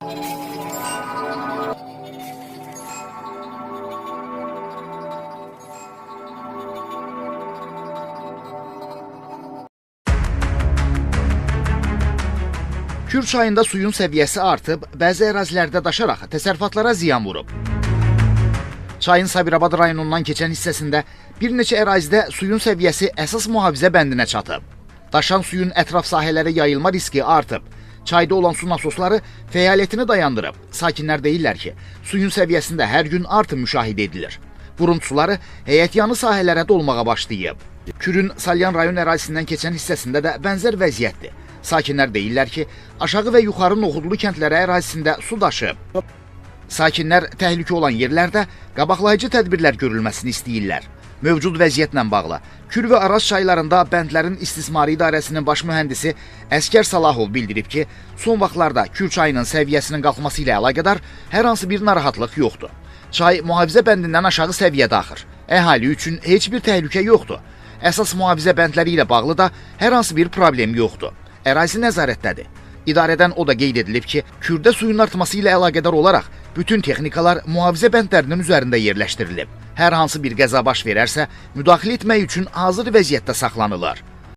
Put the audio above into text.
Kür çayında suyun səviyyəsi artıb, bəzi ərazilərdə daşaraq təsərrüfatlara ziyan vurub. Çayın Sabirabad rayonundan keçən hissəsində bir neçə ərazidə suyun səviyyəsi əsas mühafizə bəndinə çatıb. Daşan suyun ətraf sahələrə yayılma riski artıb. Çayda olan su nasosları fəaliyyətini dayandırıb. Sakinlər deyirlər ki, suyun səviyyəsində hər gün artım müşahidə edilir. Burun suları həyətyanı sahələrə dolmağa başlayıb. Kürün Salyan rayon ərazisindən keçən hissəsində də bənzər vəziyyətdir. Sakinlər deyirlər ki, aşağı və yuxarı Noxudlu kəndləri ərazisində su daşıb. Sakinlər təhlükə olan yerlərdə qabaqlayıcı tədbirlər görülməsini istəyirlər. Mövcud vəziyyətlə bağlı Kür və Araz çaylarında bəndlərin istismarı idarəsinin baş mühəndisi Əskər Salahov bildirib ki, son vaxtlarda Kür çayının səviyyəsinin qalxması ilə əlaqədar hər hansı bir narahatlıq yoxdur. Çay mühafizə bəndindən aşağı səviyyədə axır. Əhali üçün heç bir təhlükə yoxdur. Əsas mühafizə bəndləri ilə bağlı da hər hansı bir problem yoxdur. Ərazi nəzarətdədir. İdarədən o da qeyd edilib ki, Kürdə suyun artması ilə əlaqədar olaraq bütün texnikalar mühafizə bəndlərinin üzərində yerləşdirilib. Hər hansı bir qəza baş verərsə, müdaxilə etmək üçün hazır vəziyyətdə saxlanırlar.